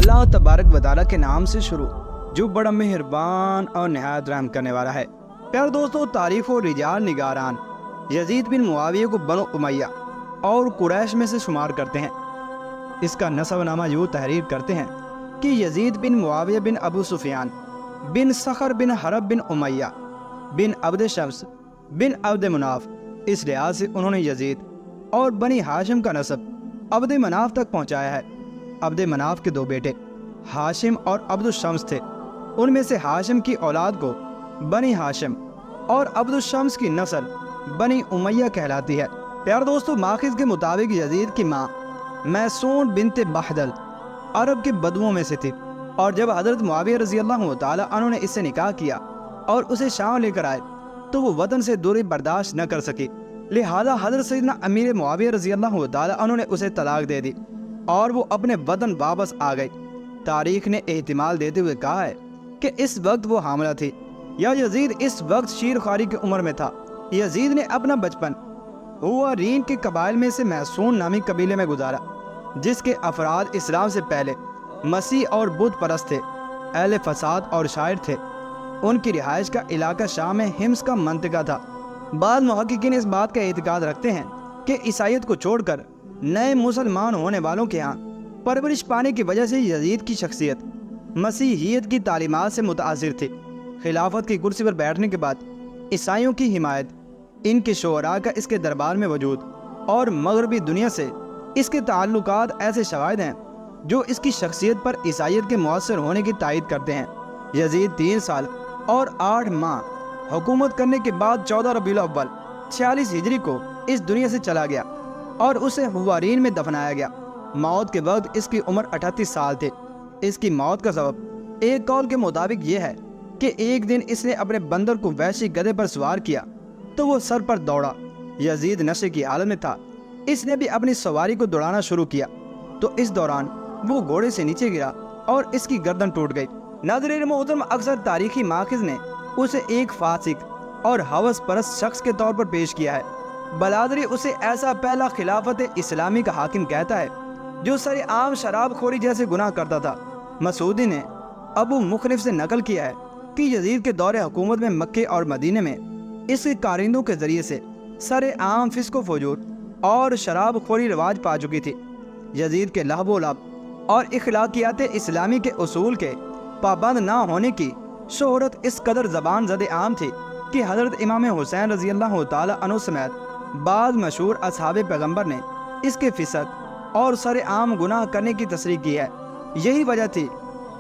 اللہ तबारक व तआला के नाम से शुरू जो बड़ा मेहरबान और नहायत रहम करने वाला है। प्यारे दोस्तों, तारीफ और रिजाल निगारान यजीद बिन मुआविया को बनो उमैया और कुरैश में से शुमार करते हैं। इसका नसब नामा यूँ तहरीर करते हैं कि यजीद बिन मुआविया बिन अबू सुफियान बिन सखर बिन हरब बिन उमैया बिन अब्द शम्स बिन अब्द मुनाफ, इस लिहाज से उन्होंने यजीद और बनी हाशिम का नसब अब्द मनाफ तक पहुँचाया है। अब्द मनाफ के दो बेटे हाशिम और अब्दुल शम्स थे। उनमें से हाशिम की औलाद को बनी हाशिम और अब्दुल शम्स की नस्ल बनी उमैया कहलाती है। प्यारे दोस्तों, माखिज के मुताबिक यजीद की माँ मैसून बिनते बहदल अरब के बदुओं में से थी, और जब हज़रत मुआविया रज़ी अल्लाह तआला अन्हु ने इससे निकाह किया और उसे शाम लेकर आए तो वो वतन से दूरी बर्दाश्त न कर सकी। लिहाजा हज़रत सैयदना अमीर मुआविया रज़ी अल्लाह तआला अन्हु ने उसे तलाक दे दी और वो अपने वतन वापस आ गई। तारीख ने एहतिमाल देते हुए कहा है कि इस वक्त वो हामला थी या यजीद इस वक्त शीर खारी की उम्र में था। यजीद ने अपना बचपन हुआरीन के कबाइल में से मैसून नामी कबीले में गुजारा, जिसके अफराद इस्लाम से पहले मसीह और बुत परस्त थे, अहले फसाद और शायर थे। उनकी रिहाइश का इलाका शाम में हिम्स का मंतका था। बाद मुहक्किकीन इस बात का एतकाद रखते हैं कि ईसाईयत को छोड़कर नए मुसलमान होने वालों के यहाँ परवरिश पाने की वजह से यजीद की शख्सियत मसीहियत की तालीमात से मुतासिर थी। खिलाफत की कुर्सी पर बैठने के बाद ईसाइयों की हिमायत, इनके शोहरा का इसके दरबार में वजूद और मगरबी दुनिया से इसके ताल्लुकात ऐसे शवाहिद हैं जो इसकी शख्सियत पर ईसाइयत के मुअस्सर होने की तायद करते हैं। यजीद 3 साल और 8 माह हुकूमत करने के बाद 14 रबीउल अव्वल 46 हिजरी को इस दुनिया से चला गया और उसे हुआरीन में दफनाया गया। मौत के वक्त इसकी उम्र 38 साल थे। इसकी मौत का सबब एक कौल के मुताबिक ये है कि एक दिन इसने अपने बंदर को वैशी गधे पर सवार किया तो वो सर पर दौड़ा। यजीद नशे की हालत में था। इसने भी अपनी सवारी को दौड़ाना शुरू किया तो इस दौरान वो घोड़े से नीचे गिरा और इसकी गर्दन टूट गई। नाज़रीन मोहतरम, अक्सर तारीखी माखिज ने उसे एक फासिक और हवस परस्त शख्स के तौर पर पेश किया है। बलादरी उसे ऐसा पहला खिलाफत इस्लामी का हाकिम कहता है जो सरेआम शराब खोरी जैसे गुनाह करता था। मसूदी ने अबू मुखरिफ से नकल किया है कि यजीद के दौरे हुकूमत में मक्के और मदीने में इसके कारिंदों के जरिए से सरेआम फिस्को फजूर और शराब खोरी रिवाज पा चुकी थी। यजीद के लहबो लब और इखलाकियात इस्लामी के उसूल के पाबंद ना होने की शोहरत इस कदर ज़बान ज़द आम थी कि हज़रत इमाम हुसैन रज़ी अल्लाह तआला अन्हु समेत बाद मशहूर असहाबे पैगम्बर ने इसके फिसक और सरेआम गुनाह करने की तस्रीह की है। यही वजह थी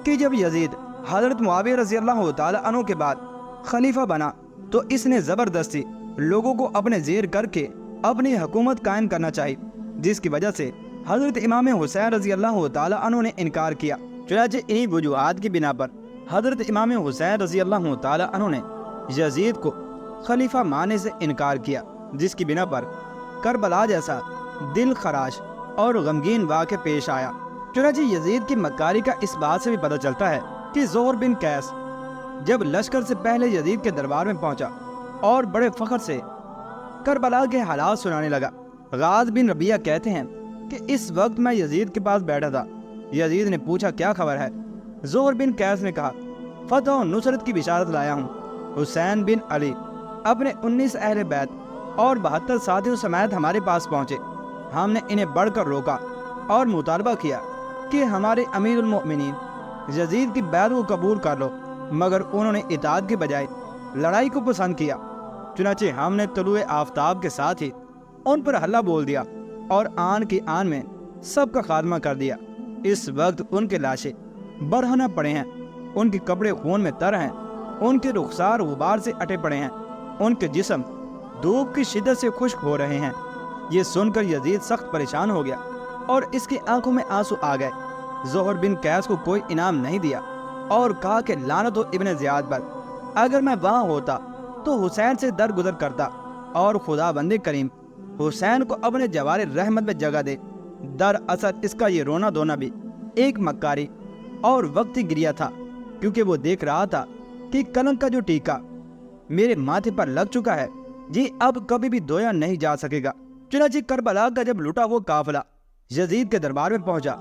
कि जब यजीद हज़रत मुआविया रज़ी अल्लाह तआला अन्हु के बाद खलीफा बना तो इसने ज़बरदस्ती लोगों को अपने ज़ेर करके अपनी हुकूमत कायम करना चाहिए, जिसकी वजह से हज़रत इमाम हुसैन रज़ी अल्लाह तआला अन्हु ने इनकार किया। चुनांचे इन्हीं वजूहात की बिना पर हज़रत इमाम हुसैन रज़ी अल्लाह तआला अन्हु ने यजीद को खलीफा मानने से इनकार किया, जिसकी बिना पर करबला जैसा दिल खराश और गमगीन वाक़या पेश आया। चुनांचे यजीद की मक्कारी का इस बात से भी पता चलता है कि ज़ोहर बिन कैस जब लश्कर से पहले यजीद के दरबार में पहुंचा और बड़े फ़ख्र से करबला के हालात सुनाने लगा। गाज़ बिन रबिया कहते हैं कि इस वक्त मैं यजीद के पास बैठा था। यजीद ने पूछा, क्या खबर है? ज़ोहर बिन कैस ने कहा, फतह और नुसरत की बिशारत लाया हूँ। हुसैन बिन अली अपने 19 अहले बैत और 72 साथियों समेत हमारे पास पहुँचे। हमने इन्हें बढ़कर रोका और मुतालबा किया कि हमारे अमीरुल मोमिनीन यजीद की बैत को कबूल कर लो, मगर उन्होंने इताअत के बजाय लड़ाई को पसंद किया। चुनांचे हमने तुलुए आफ्ताब के साथ ही उन पर हल्ला बोल दिया और आन की आन में सबका खात्मा कर दिया। इस वक्त उनके लाशें बरहना पड़े हैं, उनके कपड़े खून में तर हैं, उनके रुखसार गुबार से अटे पड़े हैं, उनके जिस्म धूप की शिद्दत से खुश्क हो रहे हैं। ये सुनकर यजीद सख्त परेशान हो गया और इसकी आंखों में आंसू आ गए। ज़ोहर बिन कैस को कोई इनाम नहीं दिया और कहा कि लानत हो इब्न ज़ियाद पर। अगर मैं वहाँ होता तो हुसैन से दरगुजर करता और खुदा बंदे करीम हुसैन को अपने जवारे रहमत में जगह दे। दरअसल इसका ये रोना धोना भी एक मक्कारी और वक्ती गिरिया था, क्योंकि वो देख रहा था कि कलंक का जो टीका मेरे माथे पर लग चुका है जी अब कभी भी धोया नहीं जा सकेगा। चुनांचे करबला का जब लुटा वो काफिला यजीद के दरबार में पहुंचा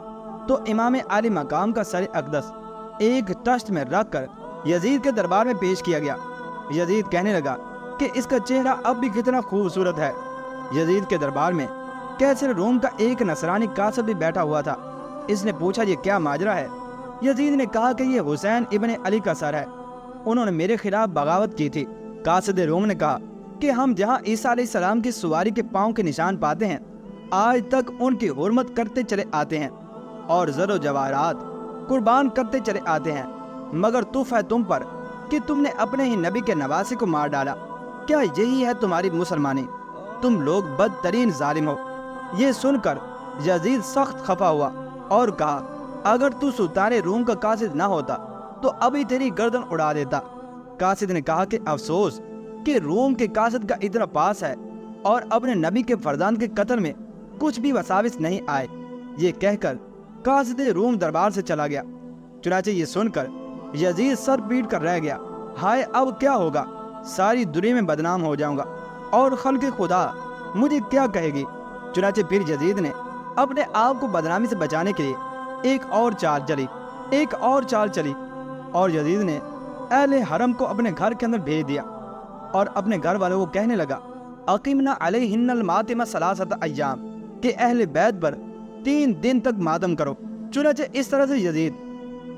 تو امام عالی مقام کا سر اقدس ایک تشت میں رکھ کر یزید کے دربار میں پیش کیا گیا۔ یزید کہنے لگا کہ اس کا چہرہ اب بھی کتنا خوبصورت ہے۔ یزید کے دربار میں کیسر روم کا ایک نصرانی قاصد بھی بیٹھا ہوا تھا۔ اس نے پوچھا یہ کیا ماجرا ہے؟ یزید نے کہا کہ یہ حسین ابن علی کا سر ہے، انہوں نے میرے خلاف بغاوت کی تھی۔ قاصد روم نے کہا کہ ہم جہاں عیسیٰ علیہ السلام کی سواری کے پاؤں کے نشان پاتے ہیں، آج تک ان کی حرمت کرتے چلے آتے ہیں اور زر و جواہرات قربان کرتے چلے آتے ہیں، مگر تف ہے تم پر کہ تم نے اپنے ہی نبی کے نواسے کو مار ڈالا۔ کیا یہی ہے تمہاری مسلمانی؟ تم لوگ بدترین ظالم ہو۔ یہ سن کر یزید سخت خفا ہوا اور کہا اگر تو سلطان روم کا قاصد نہ ہوتا تو ابھی تیری گردن اڑا دیتا۔ قاصد نے کہا کہ افسوس کہ روم کے قاصد کا اتنا پاس ہے اور اپنے نبی کے فرزند کے قتل میں کچھ بھی وساوس نہیں آئے۔ یہ کہہ کر قاصد روم دربار سے چلا گیا۔ چنانچہ یہ سن کر یزید سر پیٹ کر رہ گیا، ہائے اب کیا ہوگا؟ ساری دنیا میں بدنام ہو جاؤں گا اور خلق خدا مجھے کیا کہے گی؟ چنانچہ پھر یزید نے اپنے آپ کو بدنامی سے بچانے کے لیے ایک اور چال چلی اور یزید نے اہل حرم کو اپنے گھر کے اندر بھیج دیا اور اپنے گھر والوں کو کہنے لگا اقیمنا علیہن الماتم ثلاثۃ ایام، کہ اہل بیت پر 3 دن تک ماتم کرو۔ چنانچہ اس طرح سے یزید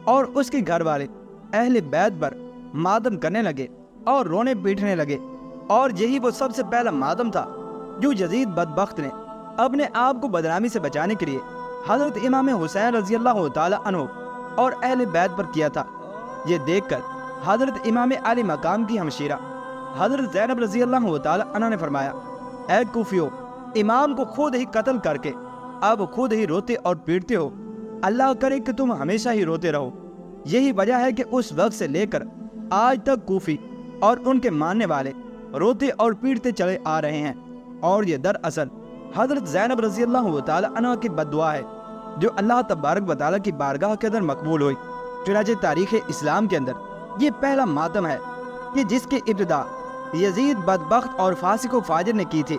اور اس کے گھر والے اہل بیت پر ماتم کرنے لگے اور رونے پیٹنے لگے، اور یہی وہ سب سے پہلا ماتم تھا جو یزید بدبخت نے اپنے آپ کو بدنامی سے بچانے کے لیے حضرت امام حسین رضی اللہ تعالی عنہ اور اہل بیت پر کیا تھا۔ یہ دیکھ کر حضرت امام علی مقام کی ہمشیرہ حضرت زینب رضی اللہ تعالی عنہ نے فرمایا اے کوفیو، امام کو خود ہی قتل کر کے اب خود ہی روتے اور پیٹتے ہو، اللہ کرے کہ تم ہمیشہ ہی روتے رہو۔ یہی وجہ ہے کہ اس وقت سے لے کر آج تک کوفی اور ان کے ماننے والے روتے اور پیٹتے چلے آ رہے ہیں، اور یہ دراصل حضرت زینب رضی اللہ تعالی عنہ کی بد دعا ہے جو اللہ تبارک و تعالی کی بارگاہ کے اندر مقبول ہوئی۔ چنانچہ تاریخ اسلام کے اندر یہ پہلا ماتم ہے کہ جس کی ابتدا یزید بدبخت اور فاسق و فاجر نے کی تھی،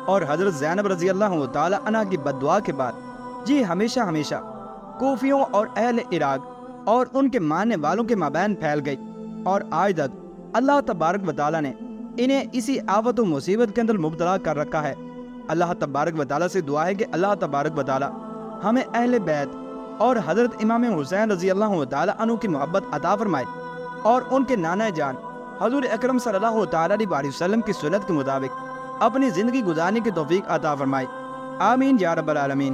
اور حضرت زینب رضی اللہ تعالی عنہ کی بد دعا کے بعد یہ ہمیشہ کوفیوں اور اہل عراق اور ان کے ماننے والوں کے مابین پھیل گئی، اور آج تک اللہ تبارک و تعالی نے انہیں اسی آفت و مصیبت کے اندر مبتلا کر رکھا ہے۔ اللہ تبارک و تعالی سے دعا ہے کہ اللہ تبارک و تعالی ہمیں اہل بیت اور حضرت امام حسین رضی اللہ تعالی عنہ کی محبت عطا فرمائے، اور ان کے نانا جان حضور اکرم صلی اللہ تعالی علیہ وسلم کی سنت کے مطابق اپنی زندگی گزارنے کی توفیق عطا فرمائے۔ آمین یا رب العالمین۔